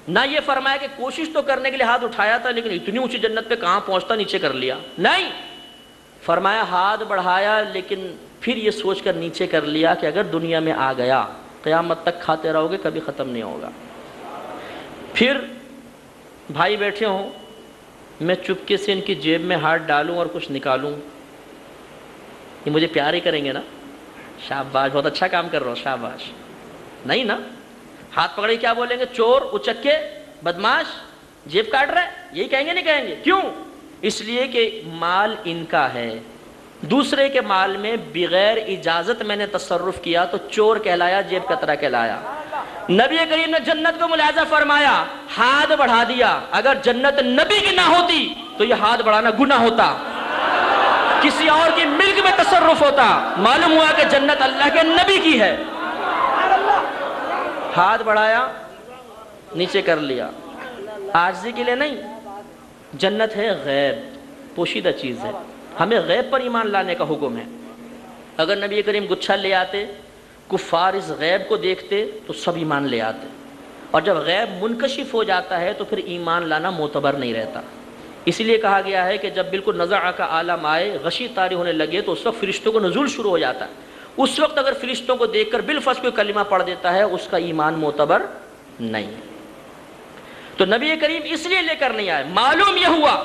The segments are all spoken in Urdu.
نہ یہ فرمایا کہ کوشش تو کرنے کے لیے ہاتھ اٹھایا تھا لیکن اتنی اونچی جنت پہ کہاں پہنچتا نیچے کر لیا، نہیں، فرمایا ہاتھ بڑھایا لیکن پھر یہ سوچ کر نیچے کر لیا کہ اگر دنیا میں آ گیا قیامت تک کھاتے رہو گے، کبھی ختم نہیں ہوگا۔ پھر بھائی بیٹھے ہوں، میں چپکے سے ان کی جیب میں ہاتھ ڈالوں اور کچھ نکالوں، یہ مجھے پیار ہی کریں گے نا، شاباش بہت اچھا کام کر رہا ہو، شاباش، نہیں نا، ہاتھ پکڑے کیا بولیں گے؟ چور، اچکے، بدماش، جیب کاٹ رہا ہے، یہی کہیں گے نہیں کہیں گے؟ کیوں؟ اس لیے کہ مال ان کا ہے، دوسرے کے مال میں بغیر اجازت میں نے تصرف کیا تو چور کہلایا، جیب کترا کہلایا۔ نبی کریم نے جنت کو ملاحظہ فرمایا، ہاتھ بڑھا دیا، اگر جنت نبی کی نہ ہوتی تو یہ ہاتھ بڑھانا گناہ ہوتا، کسی اور کی ملک میں تصرف ہوتا، معلوم ہوا کہ جنت اللہ کے نبی کی ہے۔ ہاتھ بڑھایا، نیچے کر لیا، عاجزی کے لیے نہیں، جنت ہے غیب، پوشیدہ چیز ہے، ہمیں غیب پر ایمان لانے کا حکم ہے۔ اگر نبی کریم گچھا لے آتے، کفار اس غیب کو دیکھتے تو سب ایمان لے آتے، اور جب غیب منکشف ہو جاتا ہے تو پھر ایمان لانا معتبر نہیں رہتا۔ اسی لیے کہا گیا ہے کہ جب بالکل نزع کا عالم آئے، غشی طاری ہونے لگے، تو اس وقت فرشتوں کو نزول شروع ہو جاتا ہے، اس وقت اگر فرشتوں کو دیکھ کر بالفرض کوئی کلمہ پڑھ دیتا ہے، اس کا ایمان معتبر نہیں ہے۔ تو نبی کریم اس لیے لے کر نہیں آئے، معلوم یہ ہوا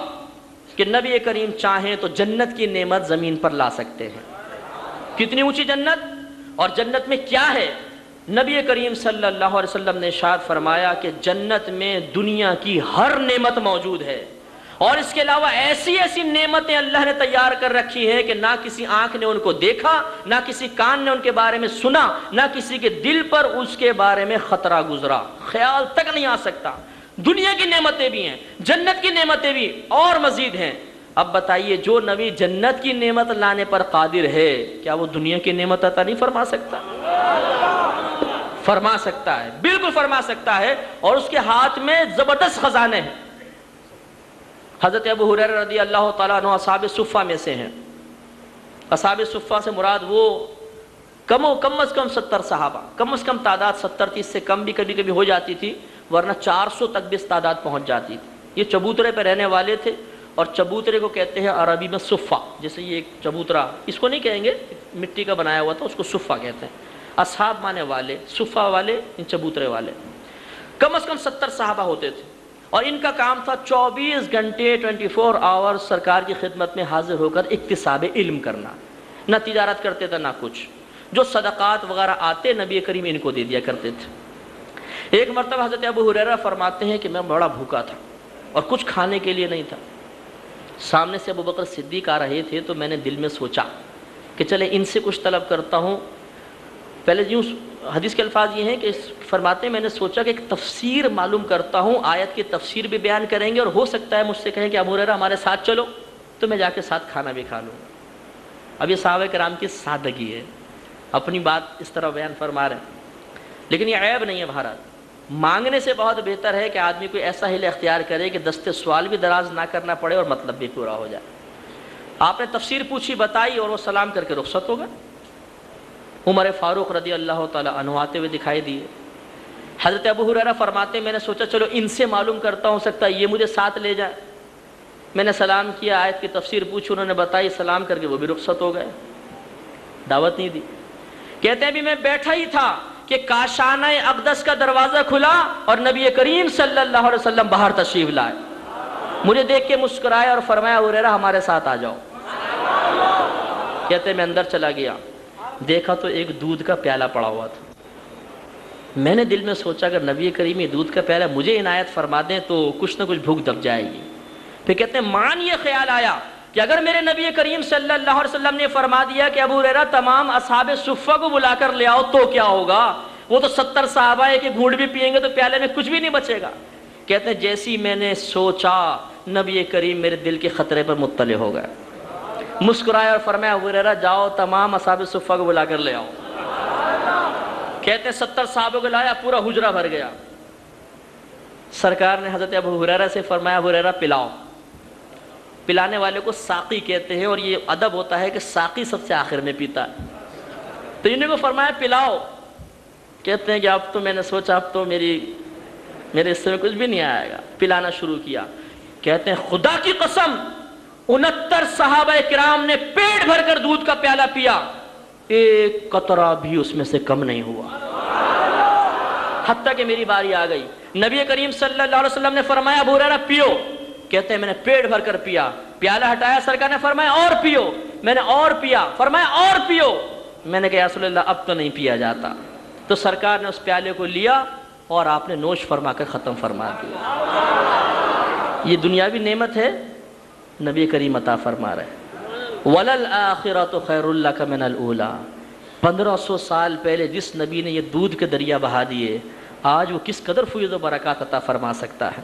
کہ نبی کریم چاہیں تو جنت کی نعمت زمین پر لا سکتے ہیں۔ کتنی اونچی جنت، اور جنت میں کیا ہے؟ نبی کریم صلی اللہ علیہ وسلم نے ارشاد فرمایا کہ جنت میں دنیا کی ہر نعمت موجود ہے، اور اس کے علاوہ ایسی ایسی نعمتیں اللہ نے تیار کر رکھی ہے کہ نہ کسی آنکھ نے ان کو دیکھا، نہ کسی کان نے ان کے بارے میں سنا، نہ کسی کے دل پر اس کے بارے میں خطرہ گزرا، خیال تک نہیں آ سکتا۔ دنیا کی نعمتیں بھی ہیں، جنت کی نعمتیں بھی اور مزید ہیں۔ اب بتائیے، جو نبی جنت کی نعمت لانے پر قادر ہے، کیا وہ دنیا کی نعمت عطا نہیں فرما سکتا؟ فرما سکتا ہے، بالکل فرما سکتا ہے، اور اس کے ہاتھ میں زبردست خزانے ہیں۔ حضرت ابو ہریرہ رضی اللہ تعالیٰ عنہ اصحاب صفہ میں سے ہیں۔ اصحاب صفہ سے مراد وہ کم از کم 70 صحابہ، کم از کم تعداد 70-30 سے کم بھی کبھی کبھی ہو جاتی تھی، ورنہ 400 تک بھی اس تعداد پہنچ جاتی تھی۔ یہ چبوترے پہ رہنے والے تھے، اور چبوترے کو کہتے ہیں عربی میں صفہ، جیسے یہ ایک چبوترا، اس کو نہیں کہیں گے، مٹی کا بنایا ہوا تھا، اس کو صفہ کہتے ہیں۔ اصحاب مانے والے، صفہ والے، ان چبوترے والے، کم از کم 70 صحابہ ہوتے تھے، اور ان کا کام تھا 24 گھنٹے 24 آور سرکار کی خدمت میں حاضر ہو کر اکتساب علم کرنا۔ نہ تجارت کرتے تھے نہ کچھ، جو صدقات وغیرہ آتے نبی کریم ان کو دے دیا کرتے تھے۔ ایک مرتبہ حضرت ابو ہریرہ فرماتے ہیں کہ میں بڑا بھوکا تھا اور کچھ کھانے کے لیے نہیں تھا، سامنے سے ابو بکر صدیق آ رہے تھے، تو میں نے دل میں سوچا کہ چلے ان سے کچھ طلب کرتا ہوں۔ پہلے یوں حدیث کے الفاظ یہ ہیں کہ فرماتے ہیں میں نے سوچا کہ ایک تفسیر معلوم کرتا ہوں، آیت کی تفسیر بھی بیان کریں گے، اور ہو سکتا ہے مجھ سے کہیں کہ ابو ہریرہ ہمارے ساتھ چلو، تو میں جا کے ساتھ کھانا بھی کھا لوں گا۔ اب یہ صحابہ کرام کی سادگی ہے، اپنی بات اس طرح بیان فرما رہے ہیں، لیکن یہ عیب نہیں ہے بھارت، مانگنے سے بہت بہتر ہے کہ آدمی کوئی ایسا حل اختیار کرے کہ دستے سوال بھی دراز نہ کرنا پڑے اور مطلب بھی پورا ہو جائے۔ آپ نے تفسیر پوچھی، بتائی، اور وہ سلام کر کے رخصت ہو گئے۔ عمر فاروق رضی اللہ تعالیٰ عنہ آتے ہوئے دکھائی دیے۔ حضرت ابو ہریرہ فرماتے میں نے سوچا چلو ان سے معلوم کرتا ہوں، سکتا ہے یہ مجھے ساتھ لے جائے۔ میں نے سلام کیا، آیت کی تفسیر پوچھی، انہوں نے بتائی، سلام کر کے وہ بھی رخصت ہو گئے، دعوت نہیں دی۔ کہتے ہیں بھی میں بیٹھا ہی تھا کہ کاشانہ اقدس کا دروازہ کھلا اور نبی کریم صلی اللہ علیہ وسلم باہر تشریف لائے، مجھے دیکھ کے مسکرائے اور فرمایا ابو ہریرہ ہمارے ساتھ آ جاؤ۔ کہتے ہیں میں اندر چلا گیا، دیکھا تو ایک دودھ کا پیالہ پڑا ہوا تھا۔ میں نے دل میں سوچا اگر نبی کریم یہ دودھ کا پیالہ مجھے عنایت فرما دیں تو کچھ نہ کچھ بھوک دب جائے گی۔ پھر کہتے ہیں مان یہ خیال آیا کہ اگر میرے نبی کریم صلی اللہ علیہ وسلم نے فرما دیا کہ ابو ہریرہ تمام اصحاب صفہ کو بلا کر لے آؤ تو کیا ہوگا؟ وہ تو 70 صحابہ ہے کہ گھونٹ بھی پیئیں گے تو پیالے میں کچھ بھی نہیں بچے گا۔ کہتے ہیں جیسی میں نے سوچا نبی کریم میرے دل کے خطرے پر مطلع ہو گئے، مسکرائے اور فرمایا ابو ہریرہ جاؤ تمام اصحاب صفہ کو بلا کر لے آؤ۔ کہتے ہیں 70 صحابوں کو لایا، پورا حجرہ بھر گیا۔ سرکار نے حضرت ابو ہریرہ سے فرمایا ابو ہریرہ پلاؤ۔ پلانے والے کو ساقی کہتے ہیں، اور یہ ادب ہوتا ہے کہ ساقی سب سے آخر میں پیتا ہے، تو انہیں کو فرمایا پلاؤ۔ کہتے ہیں کہ اب تو میں نے سوچا اب تو میری میرے حصے میں کچھ بھی نہیں آئے گا. پلانا شروع کیا. کہتے ہیں خدا کی قسم 69 صحابہ کرام نے پیٹ بھر کر دودھ کا پیالہ پیا, ایک قطرہ بھی اس میں سے کم نہیں ہوا, حتیٰ کہ میری باری آ گئی. نبی کریم صلی اللہ علیہ وسلم نے فرمایا ابو ہریرہ پیو. کہتے ہیں میں نے پیٹ بھر کر پیا. پیالہ ہٹایا, سرکار نے فرمایا اور پیو. میں نے اور پیا. فرمایا اور پیو. میں نے کہا یا رسول اللہ اب تو نہیں پیا جاتا. تو سرکار نے اس پیالے کو لیا اور آپ نے نوش فرما کر ختم فرما دیا. یہ دنیاوی نعمت ہے, نبی کریم عطا فرما رہے. وَلَلْآخِرَةُ خَيْرٌ لَكَ مِنَ الْأُولَىٰ. 1500 سال پہلے جس نبی نے یہ دودھ کے دریا بہا دیے, آج وہ کس قدر فیض و برکات عطا فرما سکتا ہے.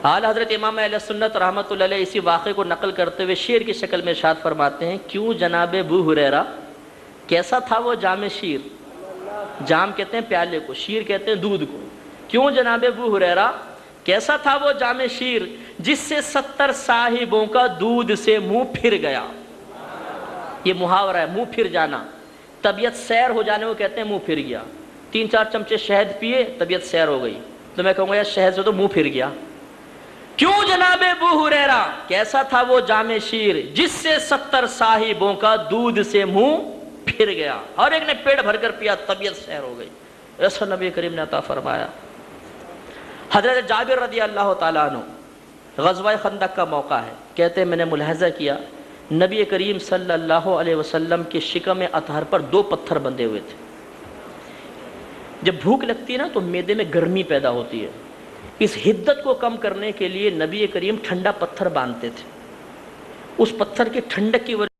اعلیٰ حضرت امام اہل سنت رحمۃ اللہ علیہ اسی واقعے کو نقل کرتے ہوئے شعر کی شکل میں ارشاد فرماتے ہیں, کیوں جناب ابو ہریرہ کیسا تھا وہ جام شیر. جام کہتے ہیں پیالے کو, شیر کہتے ہیں دودھ کو. کیوں جناب ابو ہریرہ کیسا تھا وہ جام شیر جس سے 70 صاحبوں کا دودھ سے منہ پھر گیا. یہ محاورہ ہے, منہ پھر جانا. طبیعت سیر ہو جانے کو کہتے ہیں منہ پھر گیا. 3-4 چمچے شہد پیے, طبیعت سیر ہو گئی, تو میں کہوں گا یار شہد سے تو منہ پھر گیا. کیوں جناب ابو ہریرہ کیسا تھا وہ جام شیر جس سے 70 صاحبوں کا دودھ سے منہ پھر گیا. ہر ایک نے پیٹ بھر کر پیا, طبیعت سیر ہو گئی. ایسا نبی کریم نے عطا فرمایا. حضرت جابر رضی اللہ تعالیٰ عنہ, غزوہ خندق کا موقع ہے, کہتے ہیں میں نے ملاحظہ کیا نبی کریم صلی اللہ علیہ وسلم کے شکم اطہر پر 2 پتھر بندھے ہوئے تھے. جب بھوک لگتی ہے نا تو معدے میں گرمی پیدا ہوتی ہے. اس حدت کو کم کرنے کے لیے نبی کریم ٹھنڈا پتھر باندھتے تھے. اس پتھر کی ٹھنڈک کی وجہ